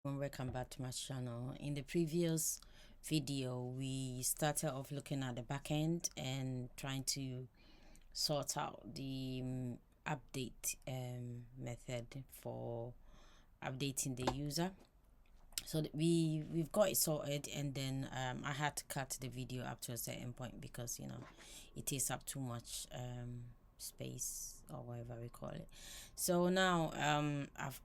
Welcome back to my channel. In the previous video we started off looking at the backend and trying to sort out the update method for updating the user. So we've got it sorted, and then I had to cut the video up to a certain point because it takes up too much space or whatever we call it. So now I've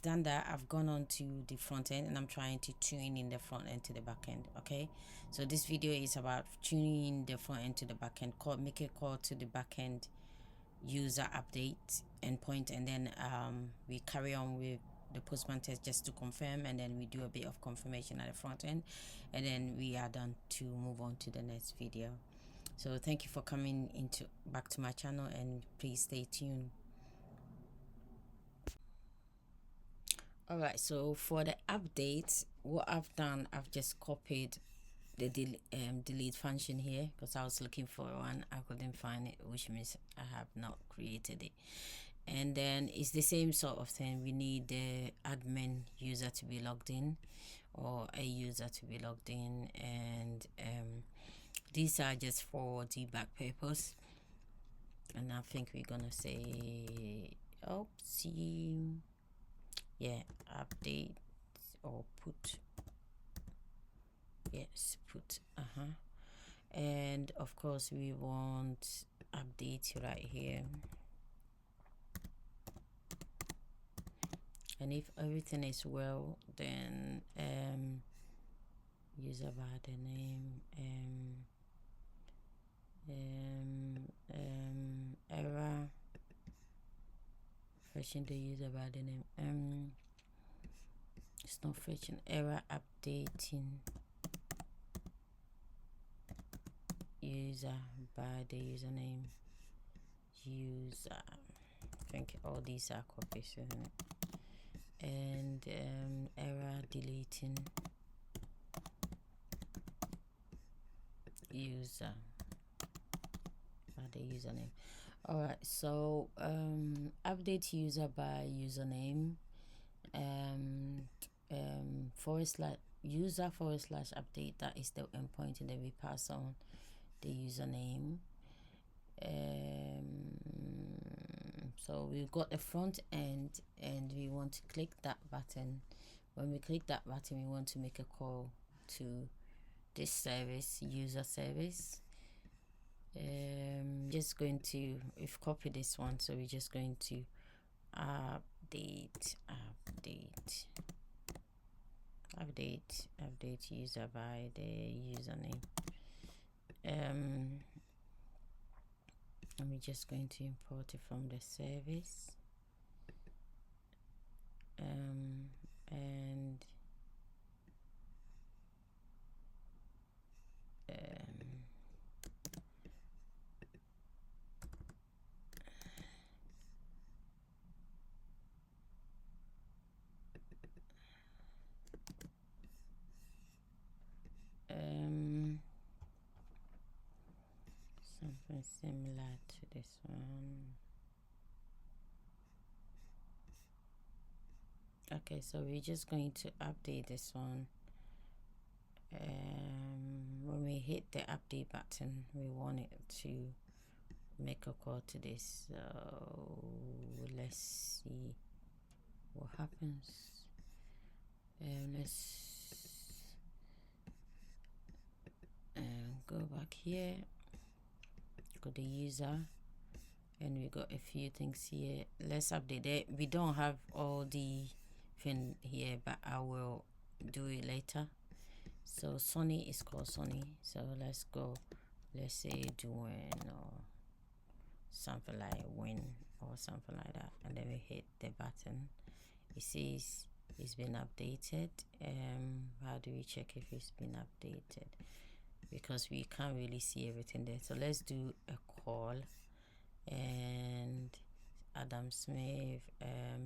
done that. I've gone on to the front end, and I'm trying to tune in the front end to the back end. Okay, so this video is about tuning the front end to the back end. Make a call to the back end user update endpoint, and then we carry on with the postman test just to confirm, and then we do a bit of confirmation at the front end, and then we are done to move on to the next video. So thank you for coming back to my channel, and please stay tuned. All right, so for the update, what I've done, I've just copied the delete function here because I was looking for one. I couldn't find it, which means I have not created it. And then it's the same sort of thing. We need the admin user to be logged in, or a user to be logged in, and these are just for debug purpose. And I think we're gonna say update or put, yes, put and of course we want update right here. And if everything is well, then user by the name error, fetching the user by the name it's not fetching, error updating user by the username user. I think all these are copies, isn't it? And error deleting user by the username. All right, so update user by username user / update, that is the endpoint, and then we pass on the username. So we've got the front end, and we want to click that button. When we click that button, we want to make a call to this service, user service. Just going to, we've copied this one, so we're just going to update user by the username. And we're just going to import it from the service, and something similar to this one. Okay, so we're just going to update this one. When we hit the update button, we want it to make a call to this. So let's see what happens. Let's go back here, got the user, and we got a few things here. Let's update it. We don't have all the thing here, but I will do it later. So Sonny is called Sonny, so let's go, let's say doing or something like win or something like that, and then we hit the button. It says it's been updated. How do we check if it's been updated? Because we can't really see everything there. So let's do a call, and Adam Smith,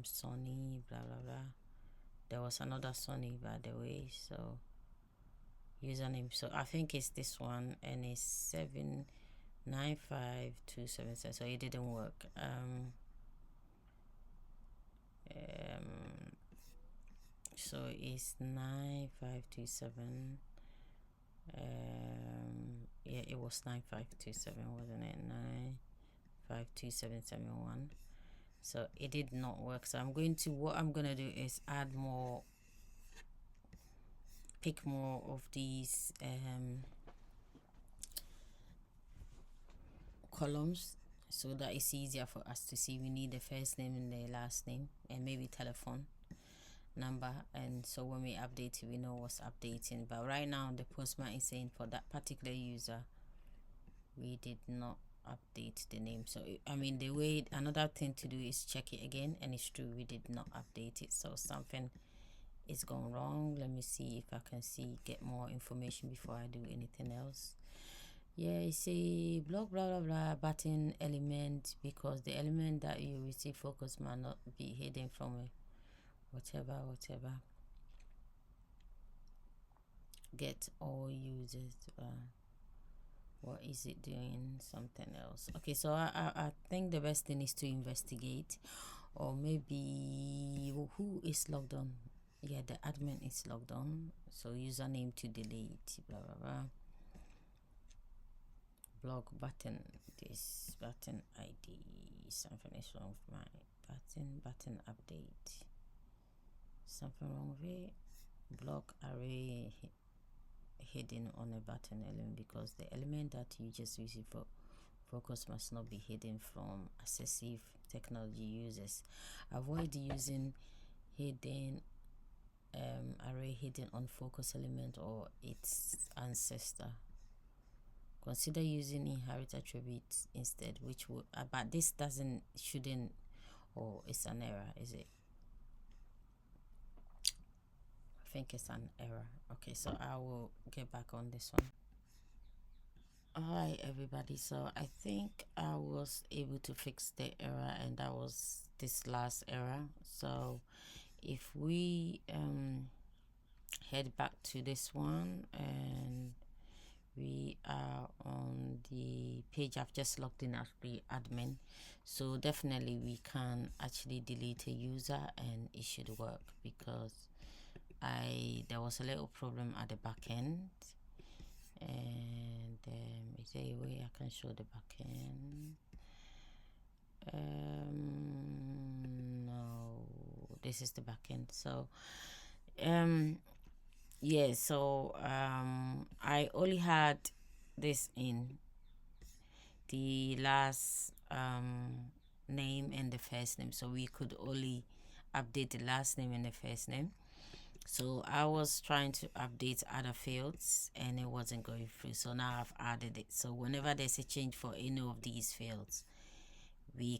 Sonny, blah blah blah. There was another Sonny, by the way. So username, so I think it's this one, and it's 795277. So it didn't work. so it's 9527. Yeah, it was 9527, wasn't it? 952771. So it did not work. So what I'm gonna do is add more, pick more of these columns, so that it's easier for us to see. We need the first name and the last name and maybe telephone number, and so when we update it we know what's updating. But right now the postman is saying for that particular user we did not update the name. So I mean, the way, another thing to do is check it again, and it's true, we did not update it, so something is gone wrong. Let me see if I can get more information before I do anything else. Yeah, you see block blah blah blah button element, because the element that you receive focus might not be hidden from a whatever. Get all users. What is it doing? Something else. Okay, so I think the best thing is to investigate, or maybe who is logged on. Yeah, the admin is logged on, so username to delete, blah blah blah. Blog button, this button ID, something is wrong with my button update, something wrong with it. Block array hidden on a button element, because the element that you just use for focus must not be hidden from accessive technology users. Avoid using hidden array hidden on focus element or its ancestor. Consider using inherit attributes instead, which would but this shouldn't, or it's an error, is it? I think it's an error. Okay, so I will get back on this one. Alright everybody, so I think I was able to fix the error, and that was this last error. So if we head back to this one, and we are on the page I've just logged in as the admin, so definitely we can actually delete a user and it should work, because there was a little problem at the back end, and is there a way I can show the back end? No, this is the back end. So yeah, so I only had this in the last name and the first name, so we could only update the last name and the first name. So I was trying to update other fields and it wasn't going through, so now I've added it. So whenever there's a change for any of these fields, the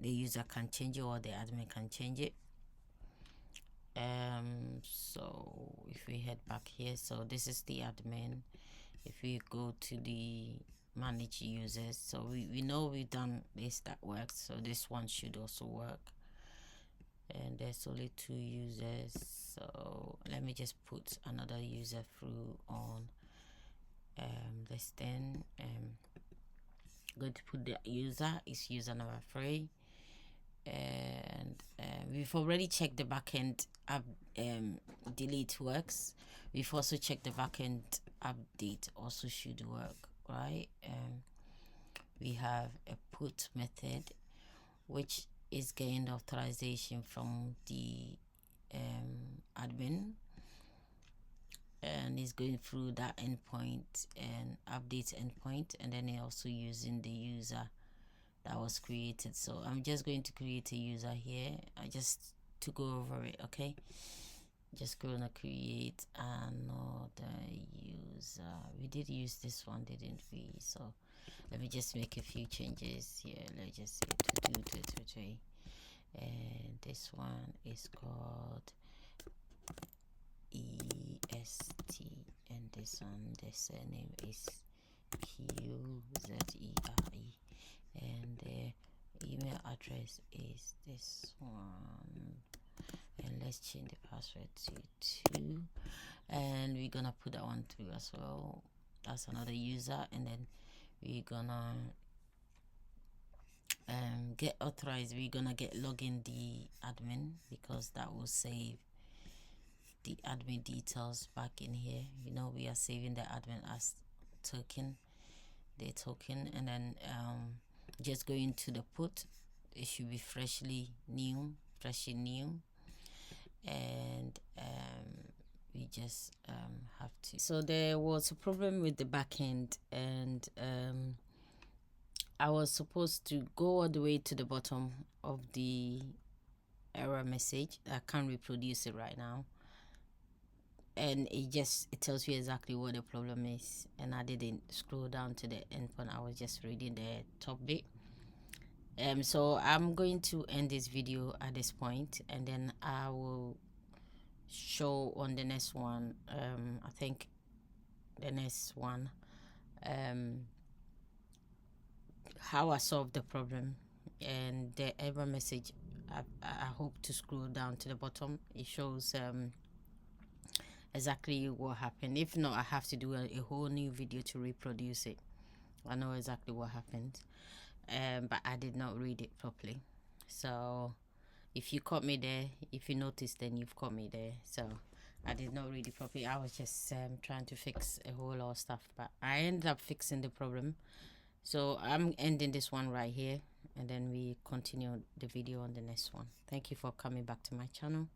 user can change it, or the admin can change it. So if we head back here, so this is the admin. If we go to the manage users, so we know we've done this, that works, so this one should also work. And there's only 2 users, so let me just put another user through on this thing. Going to put the user is user number 3, and we've already checked the backend delete works. We've also checked the backend update also should work, right? We have a put method which is gained authorization from the admin, and is going through that endpoint and updates endpoint, and then also using the user that was created. So I'm just going to create a user here, just to go over it. Okay, just gonna create another user. We did use this one, didn't we? So let me just make a few changes here. Let's just say and this one is called EST, and this one, the surname is QZERE, and the email address is this one, and let's change the password to 2, and we're gonna put that one through as well. That's another user, and then we're gonna get authorized. We're gonna get login the admin, because that will save the admin details back in here. You know, we are saving the admin as token, the token, and then just going to the put. It should be freshly new, and we just have to. So there was a problem with the backend, and I was supposed to go all the way to the bottom of the error message. I can't reproduce it right now, and it tells you exactly what the problem is, and I didn't scroll down to the endpoint. I was just reading the top bit. So I'm going to end this video at this point, and then I will show on the next one. I think the next one, how I solved the problem, and the error message. I hope to scroll down to the bottom. It shows exactly what happened. If not, I have to do a whole new video to reproduce it. I know exactly what happened, but I did not read it properly. So if you caught me there, if you noticed, then you've caught me there. So I did not read it properly. I was just trying to fix a whole lot of stuff, but I ended up fixing the problem. So I'm ending this one right here, and then we continue the video on the next one. Thank you for coming back to my channel.